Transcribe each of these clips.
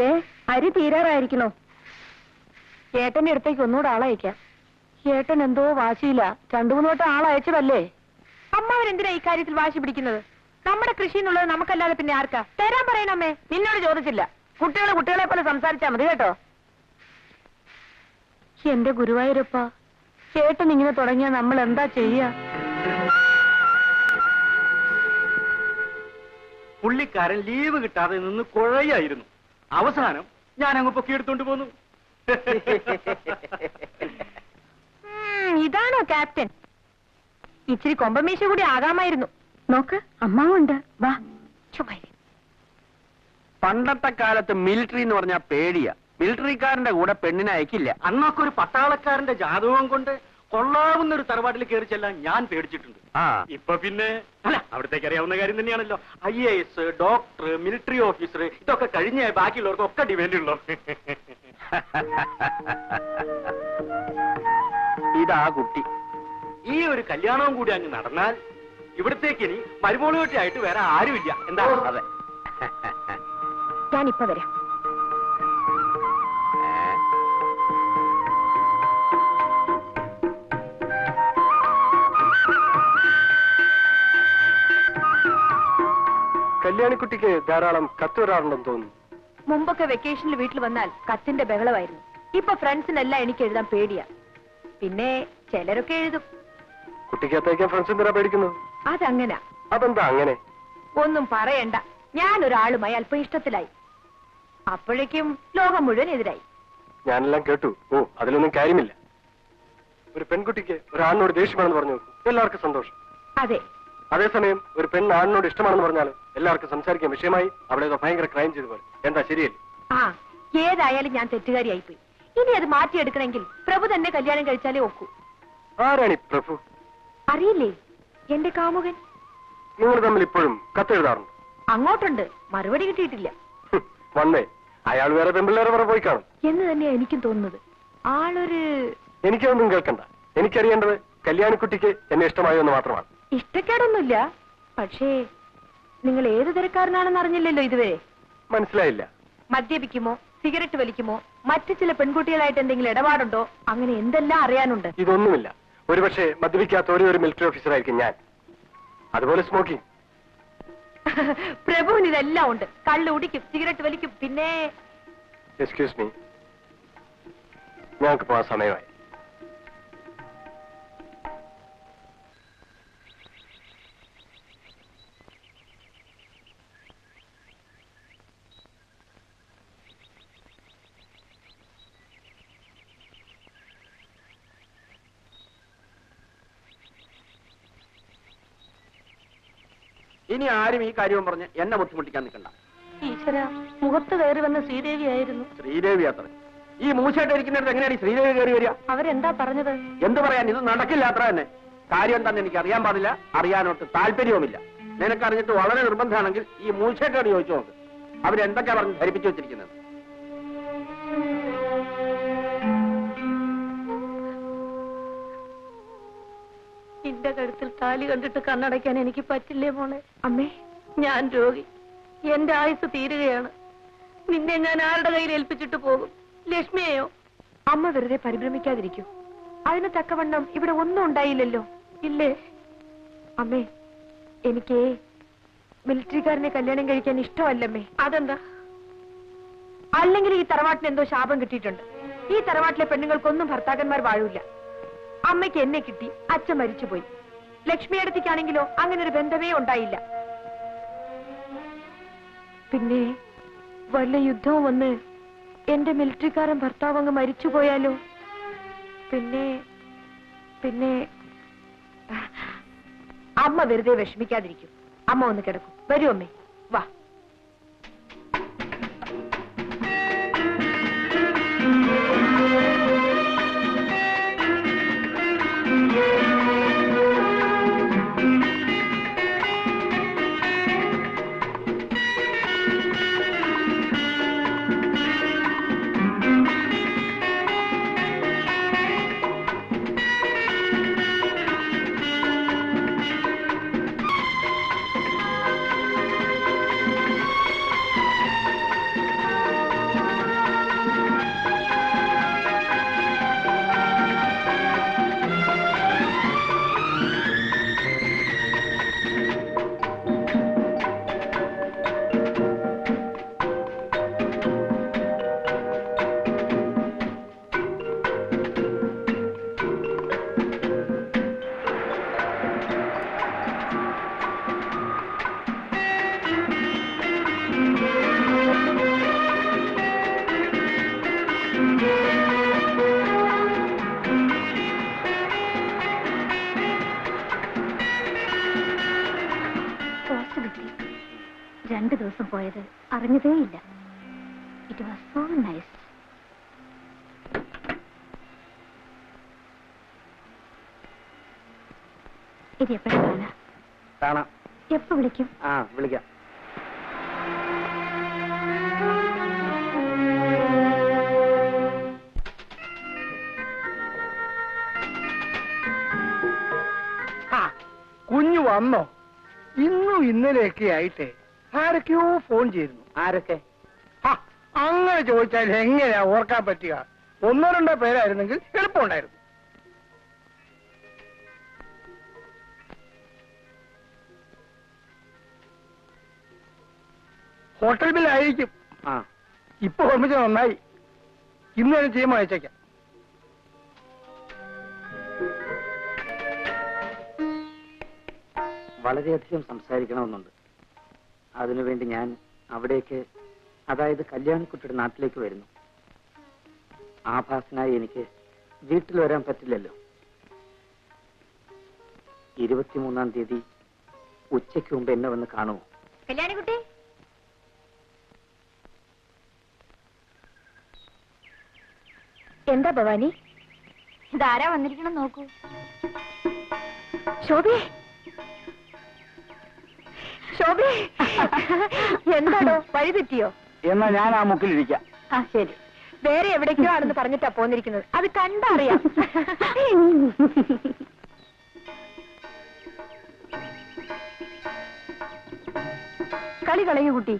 ദേ അരി തീരാറായിരിക്കണോ? ഏട്ടന്റെ അടുത്തേക്ക് ഒന്നുകൂടെ ആളയക്കാം. ഏട്ടൻ എന്തോ വാശിയില്ല. 2-3 വട്ടം ആളയച്ചതല്ലേ. അമ്മാവരെന്തിനാ ഇക്കാര്യത്തിൽ വാശി പിടിക്കുന്നത്? നമ്മുടെ കൃഷി എന്നുള്ളത് നമുക്കല്ലാതെ പിന്നെ ആർക്കാ? തരാൻ പറയണമ്മേ. നിന്നോട് ചോദിച്ചില്ല. കുട്ടികളെ പോലെ സംസാരിച്ചാ മതി കേട്ടോ. എന്റെ ഗുരുവായൂരപ്പ, ചേട്ടൻ ഇങ്ങനെ തുടങ്ങിയാ നമ്മൾ എന്താ ചെയ്യാ? പുള്ളിക്കാരൻ ലീവ് കിട്ടാതെ നിന്ന് കുഴയായിരുന്നു. അവസാനം ഞാൻ അങ്ങ് പൊക്കിയെടുത്തോണ്ട് പോന്നു. ഇതാണോ ക്യാപ്റ്റൻ? ഇച്ചിരി കൊമ്പമീശ കൂടി ആകാമായിരുന്നു. നോക്ക്, അമ്മാവുണ്ട്. വാ. പണ്ടത്തെ കാലത്ത് മിലിറ്ററി എന്ന് പറഞ്ഞാൽ പേടിയാ. മിലിറ്ററിക്കാരന്റെ കൂടെ പെണ്ണിനെ അയക്കില്ല. അന്നൊക്കെ ഒരു പട്ടാളക്കാരന്റെ ജാതകം കൊണ്ട് കൊള്ളാവുന്ന ഒരു തറവാട്ടിൽ കയറി ചെല്ലാൻ ഞാൻ പേടിച്ചിട്ടുണ്ട്. ഇപ്പൊ പിന്നെ അല്ല, അവിടത്തേക്ക് അറിയാവുന്ന കാര്യം തന്നെയാണല്ലോ. IAS, ഡോക്ടർ, മിലിറ്ററി ഓഫീസർ, ഇതൊക്കെ കഴിഞ്ഞ ബാക്കിയുള്ളവർക്കൊക്കെ ഡിമാൻഡ് ഉള്ളു. ഇതാ കുട്ടി. ഈ ഒരു കല്യാണവും കൂടി അങ്ങ് നടന്നാൽ ഇവിടത്തേക്ക് ഇനി മരുമോളുകെട്ടിയായിട്ട് വേറെ ആരുമില്ല. എന്താ? അതെ. ഞാനിപ്പോ വരാം. കല്യാണിക്കുട്ടിക്ക് ധാരാളം കത്ത് വരാറുണ്ടെന്ന് തോന്നുന്നു. മുമ്പൊക്കെ വെക്കേഷനിൽ വീട്ടിൽ വന്നാൽ കത്തിന്റെ ബഹളമായിരുന്നു. ഇപ്പൊ ഫ്രണ്ട്സിനെല്ലാം എനിക്ക് എഴുതാൻ പേടിയാ. പിന്നെ ചിലരൊക്കെ എഴുതും. കുട്ടിക്ക് അത്തയക്കാൻ ഫ്രണ്ട്സ് എന്തിനാ പേടിക്കുന്നത്? അതങ്ങനാ. അതെന്താ അങ്ങനെ? ഒന്നും പറയണ്ട. ഞാനൊരാളുമായി അല്പം ഇഷ്ടത്തിലായി. അപ്പോഴേക്കും ലോകം മുഴുവൻ എതിരായി. ഞാനെല്ലാം കേട്ടു. ഓ, അതിലൊന്നും കാര്യമില്ല. ഒരു പെൺകുട്ടിക്ക് ഒരാണിനോട് ദേഷ്യമാണെന്ന് പറഞ്ഞു നോക്കൂ, എല്ലാവർക്കും സന്തോഷം. അതെ. അതേസമയം ഒരു പെണ്ണ് ആണിനോട് ഇഷ്ടമാണെന്ന് പറഞ്ഞാൽ എല്ലാവർക്കും സംസാരിക്കാൻ വിഷയമായി. അവിടെ ഏതോ ഭയങ്കര ക്രൈം ചെയ്തു പോലെ. എന്താ ശരിയല്ലേ? ആ, ഏതായാലും ഞാൻ തെറ്റുകാരിയായിപ്പോയി. ഇനി അത് മാറ്റിയെടുക്കണമെങ്കിൽ പ്രഭു തന്നെ കല്യാണം കഴിച്ചാലേ ഒക്കൂ. ആരാണി പ്രഭു? അറിയില്ലേ? എന്റെ കാമുകൻ. നിങ്ങൾ തമ്മിൽ ഇപ്പോഴും കത്തെഴുതാറുണ്ട്? അങ്ങോട്ടുണ്ട്, മറുപടി കിട്ടിയിട്ടില്ല. വന്നേ, അയാൾ വേറെ പെമ്പിള്ളേരെ വേറെ പോയി കാണും എന്ന് തന്നെയാ എനിക്കും തോന്നുന്നത്. ആളൊരു... എനിക്കൊന്നും കേൾക്കണ്ട. എനിക്കറിയേണ്ടത് കല്യാണിക്കുട്ടിക്ക് എന്നെ ഇഷ്ടമായോ എന്ന് മാത്രമാണ്. ഇഷ്ടക്കേടൊന്നുമില്ല. പക്ഷേ നിങ്ങൾ ഏത് തരക്കാരനാണെന്ന് അറിഞ്ഞില്ലല്ലോ ഇതുവരെ. മനസ്സിലായില്ല. മദ്യപിക്കുമോ, സിഗരറ്റ് വലിക്കുമോ, മറ്റു ചില പെൺകുട്ടികളായിട്ട് എന്തെങ്കിലും ഇടപാടുണ്ടോ, അങ്ങനെ എന്തെല്ലാം അറിയാനുണ്ട്. ഇതൊന്നുമില്ല. ഒരുപക്ഷെ മദ്യപിക്കാത്ത ഒരു മിലിറ്ററി ഓഫീസർ ആയിരിക്കും ഞാൻ. അതുപോലെ സ്മോക്കിംഗ്. പ്രഭുവിന് ഇതെല്ലാം ഉണ്ട്. കള്ള് കുടിക്കും, സിഗരറ്റ് വലിക്കും, പിന്നെ... എക്സ്ക്യൂസ് മീ, ഞങ്ങൾക്ക് പോകാൻ സമയമായി. ഇനി ആരും ഈ കാര്യവും പറഞ്ഞ് എന്നെ ബുദ്ധിമുട്ടിക്കാൻ നിൽക്കണ്ട. ഈശ്വര, മുഖത്ത് കയറി വന്ന ശ്രീദേവിയായിരുന്നു. ശ്രീദേവി അത്ര ഈ മൂശയായിട്ട് ഇരിക്കുന്നിടത്ത് എങ്ങനെയാണ് ശ്രീദേവി കയറി വരിക? അവരെന്താ പറഞ്ഞത്? എന്ത് പറയാൻ, ഇത് നടക്കില്ല അത്ര തന്നെ. കാര്യം എന്താണെന്ന് എനിക്ക് അറിയാൻ പാടില്ല, അറിയാനോട്ട് താല്പര്യവുമില്ല. നിനക്കറിഞ്ഞിട്ട് വളരെ നിർബന്ധമാണെങ്കിൽ ഈ മൂശയായിട്ടോട് ചോദിച്ചു നോക്ക്. അവരെന്തൊക്കെയാ പറഞ്ഞ് ധരിപ്പിച്ചു വെച്ചിരിക്കുന്നത്. എന്റെ കഴുത്തിൽ താലി കണ്ടിട്ട് കണ്ണടയ്ക്കാൻ എനിക്ക് പറ്റില്ലേ മോളെ? അമ്മേ, ഞാൻ രോഗി. എന്റെ ആയുസ് തീരുകയാണ്. നിന്നെ ഞാൻ ആരുടെ കയ്യിൽ ഏൽപ്പിച്ചിട്ട് പോകും? ലക്ഷ്മിയെയോ? അമ്മ വെറുതെ പരിഭ്രമിക്കാതിരിക്കൂ. അതിന് തക്കവണ്ണം ഇവിടെ ഒന്നും ഉണ്ടായില്ലല്ലോ, ഇല്ലേ? അമ്മേ, എനിക്ക് മിലിറ്ററിക്കാരനെ കല്യാണം കഴിക്കാൻ ഇഷ്ടമല്ലമ്മേ. അതെന്താ? അല്ലെങ്കിൽ ഈ തറവാട്ടിന് എന്തോ ശാപം കിട്ടിയിട്ടുണ്ട്. ഈ തറവാട്ടിലെ പെണ്ണുങ്ങൾക്കൊന്നും ഭർത്താക്കന്മാർ വാഴൂല. അമ്മയ്ക്ക് എന്നെ കിട്ടി, അച്ഛൻ മരിച്ചുപോയി. ലക്ഷ്മിയടുത്തേക്കാണെങ്കിലോ അങ്ങനെ ഒരു ബന്ധമേ ഉണ്ടായില്ല. പിന്നെ വല്ല യുദ്ധവും വന്ന് എന്റെ മിലിറ്ററിക്കാരൻ ഭർത്താവ് അങ്ങ് മരിച്ചുപോയാലോ? പിന്നെ പിന്നെ അമ്മ വെറുതെ വിഷമിക്കാതിരിക്കും. അമ്മ ഒന്ന് കിടക്കും. വരൂ അമ്മേ, വാ. പോയത് അറിഞ്ഞതേയില്ല. It was so nice. ഇത് എപ്പോഴാണ് കാണാം? എപ്പോ വിളിക്കും? വിളിക്കാം. കുഞ്ഞു വന്നോ? ഇന്നും ഇന്നലെയൊക്കെ ആയിട്ട് ആരൊക്കെയോ ഫോൺ ചെയ്യുന്നു. ആരൊക്കെ? അങ്ങനെ ചോദിച്ചാൽ എങ്ങനെയാ ഓർക്കാൻ പറ്റുക? ഒന്നോ രണ്ടോ പേരായിരുന്നെങ്കിൽ എളുപ്പമുണ്ടായിരുന്നു. ഹോട്ടൽ ബില്ലായിരിക്കും. ഇപ്പൊ ഓർമ്മിച്ച നന്നായി. ഇന്ന് തന്നെ ചെയ്യുമ്പോൾ അയച്ചേക്കാം. വളരെയധികം സംസാരിക്കണമെന്നുണ്ട്. അതിനുവേണ്ടി ഞാൻ അവിടേക്ക്, അതായത് കല്യാണിക്കുട്ടിയുടെ നാട്ടിലേക്ക് വരുന്നു. ആഭാസനായി എനിക്ക് വീട്ടിൽ വരാൻ പറ്റില്ലല്ലോ. 23-ാം തീയതി ഉച്ചയ്ക്ക് മുമ്പ് എന്നെ വന്ന് കാണുമോ? കല്യാണിക്കുട്ടി, എന്താ ഭവാനി? ഇതാരാ വന്നിരിക്കണം നോക്കൂ. ശോഭേ, ശോഭേ, എന്താണോ വഴി തെറ്റിയോ? എന്നാ ഞാൻ ആ മുക്കിലിരിക്കാം. ശരി. വേറെ എവിടേക്കോ ആണെന്ന് പറഞ്ഞിട്ടാ പോന്നിരിക്കുന്നത്. അത് കണ്ടറിയാം. കളി കളയൂ കുട്ടി.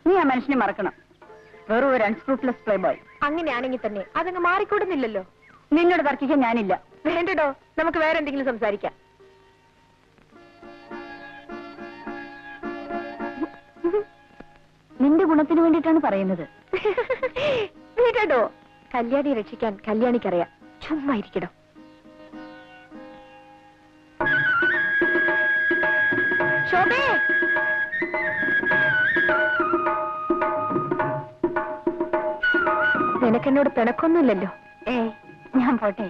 നീ ആ മനുഷ്യനെ മറക്കണം. വെറും ഒരു അൺസ്ക്രൂപ്ലെസ് പ്ലേ ബോയ്. അങ്ങനെയാണെങ്കിൽ തന്നെ അതങ്ങ് മാറിക്കൂടുന്നില്ലല്ലോ. നിന്നോട് തർക്കിക്കാൻ ഞാനില്ല. വേണ്ടടോ, നമുക്ക് വേറെ എന്തെങ്കിലും സംസാരിക്കാം. നിന്റെ ഗുണത്തിന് വേണ്ടിയിട്ടാണ് പറയുന്നത്. വീടോ, കല്യാണി രക്ഷിക്കാൻ കല്യാണിക്കറിയാം. ചുമ്മാ ഇരിക്കടോ. ശോഭേ, നിനക്കെന്നോട് പിണക്കൊന്നുമില്ലല്ലോ? ഞാൻ പോട്ടെ.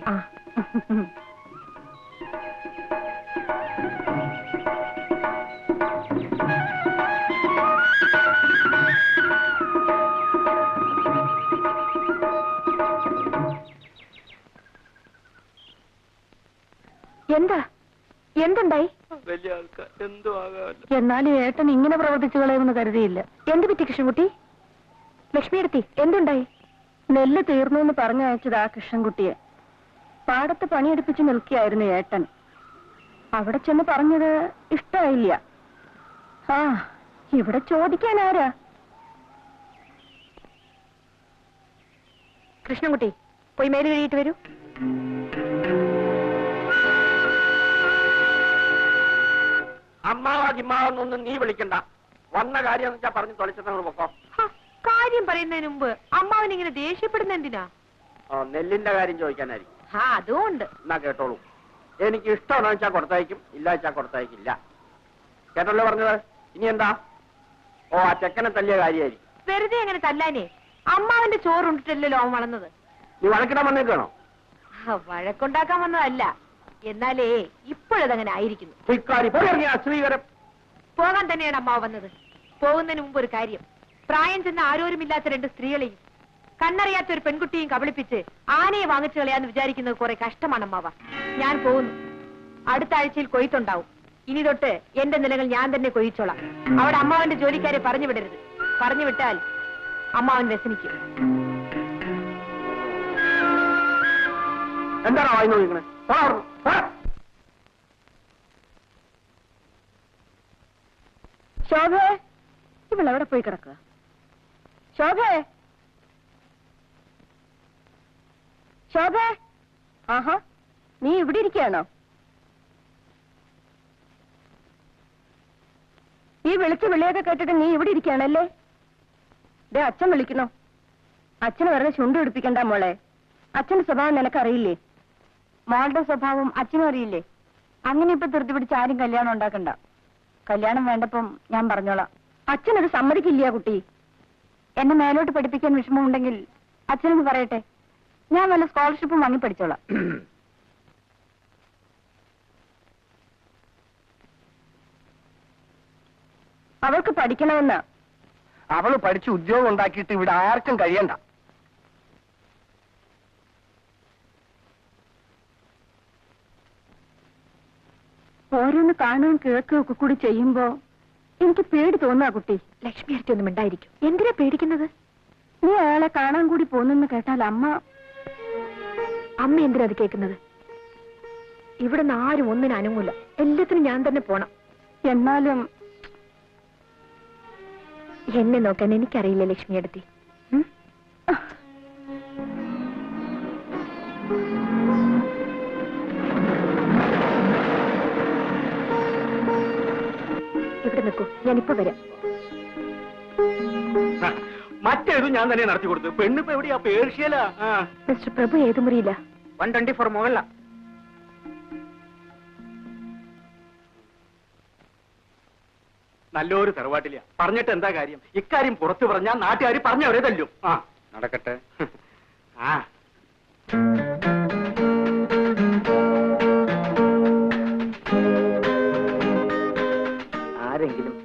എന്താ? എന്തുണ്ടായി? വലിയ ആൾക്കാർ എന്തോ ആകാമല്ലോ. എന്നാലും ഏട്ടൻ ഇങ്ങനെ പ്രവർത്തിച്ചു കളയുമെന്ന് കരുതിയില്ല. എന്ത് പറ്റി കൃഷ്ണൻകുട്ടി? ലക്ഷ്മിയെടുത്തി, എന്തുണ്ടായി? നെല്ല് തീർന്നു എന്ന് പറഞ്ഞയച്ചത് ആ കൃഷ്ണൻകുട്ടിയെ. പാടത്ത് പണിയെടുപ്പിച്ച് നിൽക്കുകയായിരുന്നു ഏട്ടൻ. അവിടെ ചെന്ന് പറഞ്ഞത് ഇഷ്ടമായില്ല. ഇവിടെ ചോദിക്കാൻ ആരാ? കൃഷ്ണൻകുട്ടി, പോയി മേല് കഴിയിട്ട് വരൂ. അമ്മാവാജിമാവൊന്നും നീ വിളിക്കണ്ട. വന്ന കാര്യം പറഞ്ഞു തൊളിച്ചങ്ങൾ പൊക്കോ. കാര്യം പറയുന്നതിന് മുമ്പ് അമ്മാവൻ ഇങ്ങനെ ദേഷ്യപ്പെടുന്ന എന്തിനാ? നെല്ലിന്റെ കാര്യം ചോദിക്കാനായിരിക്കും. അതുകൊണ്ട് എന്നാ കേട്ടോളൂ. എനിക്ക് ഇഷ്ടമാണെന്ന് വെച്ചാൽ കൊടുത്തയക്കും, ഇല്ല വെച്ചാൽ കൊടുത്തയക്കില്ല. കേട്ടല്ലോ പറഞ്ഞത്. ഇനി എന്താ? ആ ചെക്കനെ തല്ലിയ കാര്യമായിരിക്കും. വെറുതെ അങ്ങനെ തല്ലാനേ. അമ്മാവന്റെ ചോറുണ്ടിട്ടല്ലോ അവൻ വളർന്നത്. നീ വഴക്കിടാൻ വന്നേക്കാണോ? വഴക്കുണ്ടാക്കാൻ വന്നതല്ല. എന്നാലേ ഇപ്പോഴതങ്ങനെ ആയിരിക്കുന്നു. ശ്രീകരം പോകാൻ തന്നെയാണ് അമ്മാവ് വന്നത്. പോകുന്നതിന് മുമ്പ് ഒരു കാര്യം. പ്രായം ചെന്ന ആരോരുമില്ലാത്ത 2 സ്ത്രീകളെയും കണ്ണറിയാത്ത ഒരു പെൺകുട്ടിയും കബളിപ്പിച്ച് ആനയെ വാങ്ങിച്ചു കളയാന്ന് വിചാരിക്കുന്നത് കുറെ കഷ്ടമാണ് അമ്മാവ. ഞാൻ പോകുന്നു. അടുത്ത ആഴ്ചയിൽ കൊയ്ത്തുണ്ടാവും. ഇനി തൊട്ട് എന്റെ നിലകൾ ഞാൻ തന്നെ കൊയ്ച്ചോളാം. അവിടെ അമ്മാവന്റെ ജോലിക്കാരെ പറഞ്ഞു വിടരുത്. പറഞ്ഞു വിട്ടാൽ അമ്മാവൻ വ്യസനിക്കും. എന്താണോ വായി നോക്കിക്കണേ? ശോഭേ, ഇവളെവിടെ പോയി കിടക്കുക? ശോഭേ, ശോഭേ, ആഹാ, നീ ഇവിടെ ഇരിക്കുകയാണോ? ഈ വിളിച്ച് വിളിയൊക്കെ കേട്ടിട്ട് നീ ഇവിടെ ഇരിക്കുകയാണല്ലേ? ദേ അച്ഛൻ വിളിക്കണോ? അച്ഛന് വെറുതെ ചുണ്ട് പിടിപ്പിക്കണ്ട മോളെ. അച്ഛന്റെ സ്വഭാവം നിനക്കറിയില്ലേ? മോളുടെ സ്വഭാവം അച്ഛനും അറിയില്ലേ? അങ്ങനെ ഇപ്പൊ ധൃതി പിടിച്ച് ആരും കല്യാണം ഉണ്ടാക്കണ്ട. കല്യാണം വേണ്ടപ്പം ഞാൻ പറഞ്ഞോളാം. അച്ഛനത് സമ്മതിക്കില്ല കുട്ടി. എന്നെ മേലോട്ട് പഠിപ്പിക്കാൻ വിഷമമുണ്ടെങ്കിൽ അച്ഛനൊന്ന് പറയട്ടെ. ഞാൻ വല്ല സ്കോളർഷിപ്പും വാങ്ങി പഠിച്ചോളാം. അവൾക്ക് പഠിക്കണമെന്ന്. അവള് പഠിച്ച് ഉദ്യോഗം ഉണ്ടാക്കിയിട്ട് ഇവിടെ ആർക്കും കഴിയണ്ട. ഓരോന്ന് കാണുകയും കേൾക്കുകയും ഒക്കെ കൂടി ചെയ്യുമ്പോ എനിക്ക് പേടി തോന്നുക കുട്ടി. ലക്ഷ്മി അടുത്തൊന്നും ഉണ്ടായിരിക്കും. എന്തിനാ പേടിക്കുന്നത്? നീ അയാളെ കാണാൻ കൂടി പോന്നെന്ന് കേട്ടാൽ അമ്മ എന്തിനാ അത് കേൾക്കുന്നത്? ഇവിടെ നിന്ന് ആരും ഒന്നിനും അനങ്ങൂല. എല്ലാത്തിനും ഞാൻ തന്നെ പോണം. എന്നാലും എന്നെ നോക്കാൻ എനിക്കറിയില്ല ലക്ഷ്മി അടുത്തി. ഇവിടെ നിൽക്കൂ, ഞാനിപ്പോ വരാം. മറ്റേതും ഞാൻ തന്നെ നടത്തി കൊടുത്തു. പെണ്ണിപ്പോ എവിടെയാ? പേർഷ്യല. മിസ്റ്റർ പ്രഭു ഏത് മുറിയില്ല? 124 മുകളില. നല്ലൊരു തറവാട്ടില്ല. പറഞ്ഞിട്ട് എന്താ കാര്യം? ഇക്കാര്യം പുറത്തു പറഞ്ഞാൽ നാട്ടുകാർ പറഞ്ഞവരെ തല്ലും. നടക്കട്ടെ. ആ ആരെങ്കിലും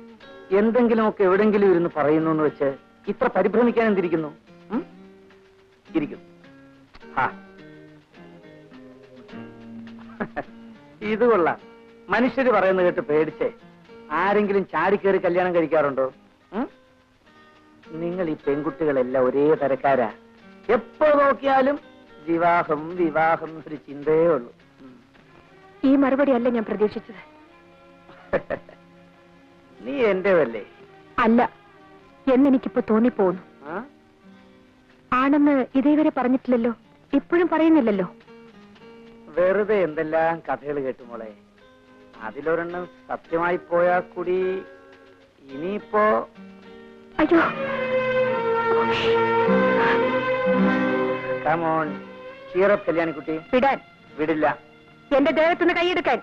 എന്തെങ്കിലുമൊക്കെ എവിടെങ്കിലും ഇരുന്ന് പറയുന്നു എന്ന് വെച്ച് ഇത്ര പരിഭ്രമിക്കാൻ എന്തിരിക്കുന്നു? ഇരിക്കുന്നു. ഇത് കൊള്ളാം. മനുഷ്യര് പറയുന്നത് കേട്ട് പേടിച്ചേ ആരെങ്കിലും ചാടിക്കേറി കല്യാണം കഴിക്കാറുണ്ടോ? നിങ്ങൾ ഈ പെൺകുട്ടികളെല്ലാം ഒരേ തരക്കാരാ. എപ്പോ നോക്കിയാലും വിവാഹം വിവാഹം ഒരു ചിന്തയേ ഉള്ളൂ. ഈ മറുപടി അല്ല ഞാൻ പ്രതീക്ഷിച്ചത്. നീ എന്റേതല്ലേ? അല്ല എന്നെനിക്കിപ്പോ തോന്നിപ്പോന്നു. ആണെന്ന് ഇതേവരെ പറഞ്ഞിട്ടില്ലല്ലോ, ഇപ്പോഴും പറയുന്നില്ലല്ലോ. വെറുതെ എന്തെല്ലാം കഥകൾ കേട്ടു മോളെ. അതിലൊരെണ്ണം സത്യമായി പോയാൽ കൂടി ഇനിയിപ്പോ അയ്യോ. കമോൺ, ചീറപ്പ് കല്യാണിക്കുട്ടി. വിടാൻ. വിടില്ല. എന്റെ ദേഹത്തുനിന്ന് കൈയെടുക്കാൻ.